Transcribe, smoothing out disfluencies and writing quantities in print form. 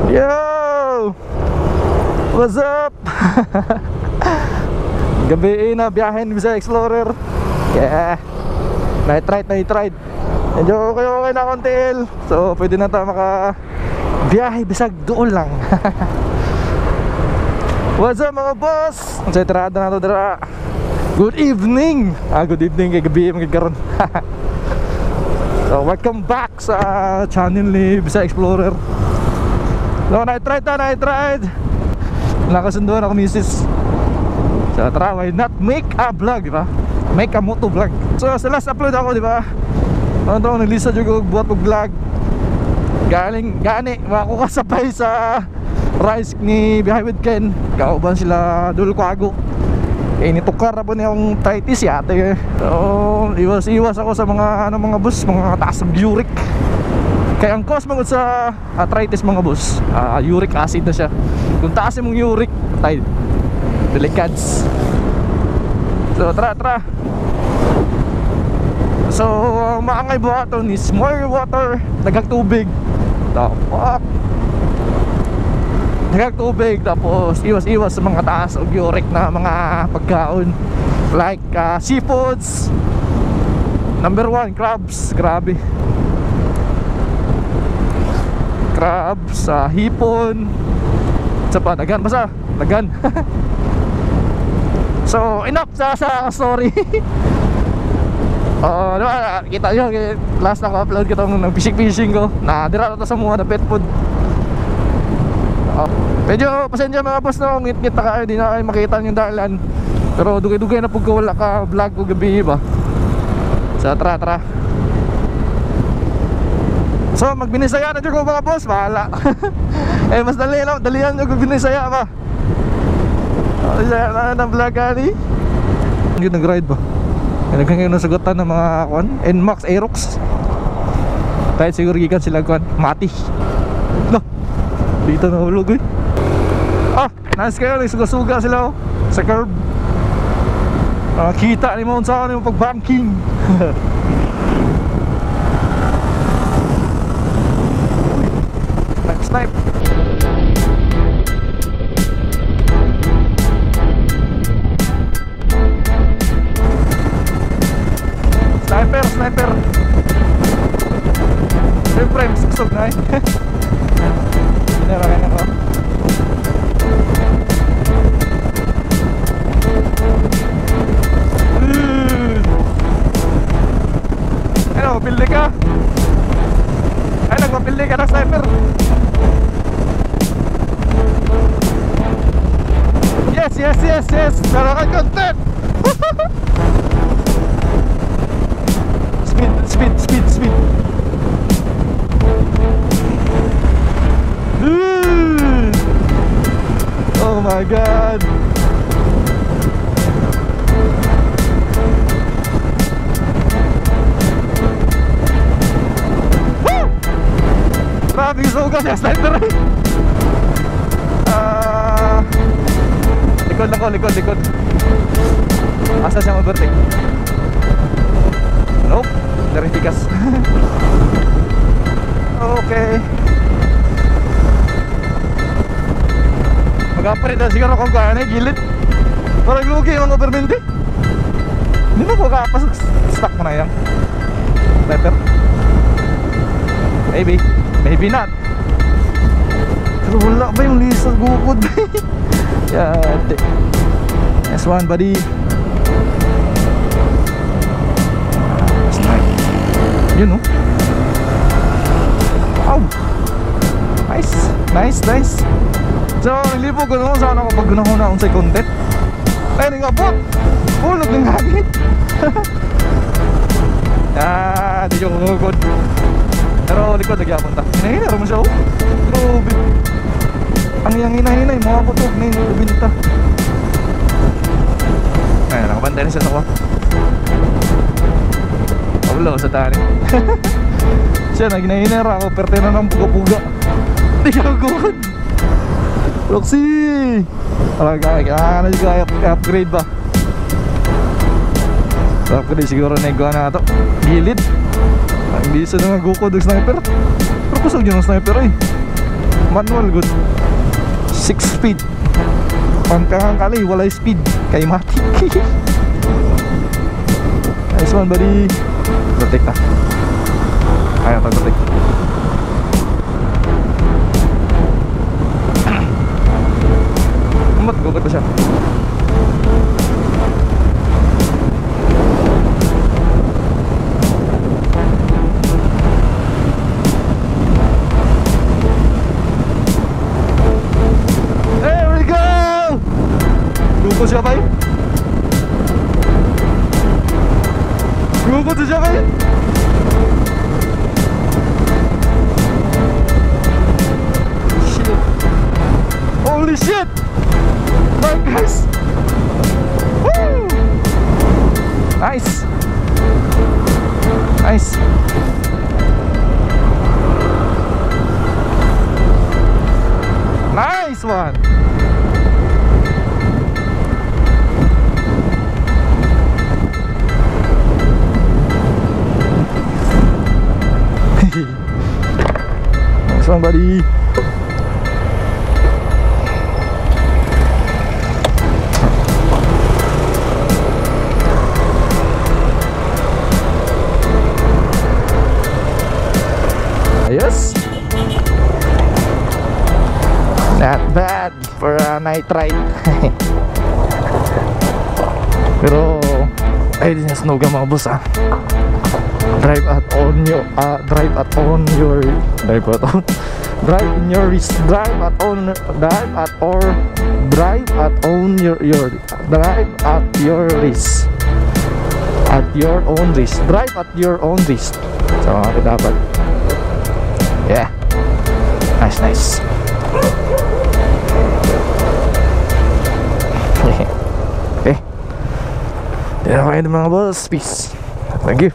Yo! What's up? Gabi na biyahin Bisaya Explorer. Yeah. Night ride. Medyo okay na kontil. So pwede na tayo maka biyahe bisag doon lang. What's up mga boss? Ang tirada na to dira. Good evening. Good evening kay gabi magkaroon. So welcome back sa channel ni Bisaya Explorer. So night ride. Nakasunduan ako misis. So tara, why not make a vlog, diba? Make a moto vlog. So sa last upload ako, diba? Ano naglisa juga buat vlog. Gani ako kasabay sa rice ni Behind with Ken. Kauban sila dul ko ago. Nitukar na po niyang tightis yate. So iwas ako sa mga mga bus, mga taas ng uric. Kaya ang cause magod sa arthritis mga boss, uric acid na siya. Kung taas mong uric, tayo delicads. So tara. So maangay buhaton is more water, dagag tubig. Dagag tubig, tapos iwas sa mga taas o uric na mga pagkaon. Like seafoods. Number 1, crabs. Grabe. Crabs, hipon. Sa pa, dagan basta, dagan. So enough sa story. Diba, kita nyo last na ko-upload ko itong fishing ko na dira na sa mga na pet food. Medyo pasensya mga boss na ngit-ngit na kayo, di na kayo makita yung dalan. Pero dugay-dugay na pag wala ka vlog ko gabi ba. So tara. So magbinisaya na dyan ko mga boss, bahala. Mas dalihan nyo kung binisaya ba. Bisaya na vlog kani. Hindi nag-ride ba? Nagkang nasagutan ng mga NMAX Aerox. Kahit siguro gikan sila mati. No, dito na hulog eh. Nice kayo, nagsuga-suga sila sa curb. Kita ni mo sa yung pag-banking. Snipe. Sniper. Siyempre, masagsog na eh. Narayan ako. Ano, mapildi ka? Ay, nagmapildi ka ng sniper. Yes. Meron kang content. Speed. Oh my god. Woo! Grabe yung sugas ya sniper eh. Likod. Asa siyang overtake? Nope, dari tikas. Okay. Mag-aparit na siguro kung kaya na gilid. Parang lugi yung overmente. Hindi mo kapas, stuck mo na yan. Sniper. Maybe not. Pero wala ba yung lisa gukod? Yate. S1 buddy. Snipe. Yun no. Wow. Nice. So nilipo ko naman sana ako pag gunahon na unsay content. Ay nga po. Hulog ng hangin. Di yung ngugod. Pero likod nagyapon ta. Hinahinaro mo siya oh. Grabe. Ang iyang hinahinay, mga putok na yung ubinta. Ay, nakabantay na siya sa ko. Paulo sa tani. Siya, naginahinara ako, perte na ng puga-puga. Hindi ka good. Roxy! Kailangan na juga upgrade ba? So upgrade siguro na yung na ito. Gilid. Ang bisa na nga gukod ng sniper. Pero kusog yun ang sniper eh. Manual good. 6 speed. Pangkangkali walay speed kay mati. Nice one buddy. Protect na. Ayan, protect. Umat, gugat pa siya. Gugup siya ba yun? Gugup siya ba yun? Shit. Holy shit! Dark guys! Woo! Nice! Nice! Nice one! Nice one buddy. Ayos. Not bad for a night ride. Pero ay din snow ka mga boss ah. Drive at on your drive at on your drive at on drive in your risk, drive at on drive at or drive at on your drive at your risk, at your own risk, drive at your own risk. So dapat yeah, nice nice. Okay, yan ako mga boss, peace, thank you.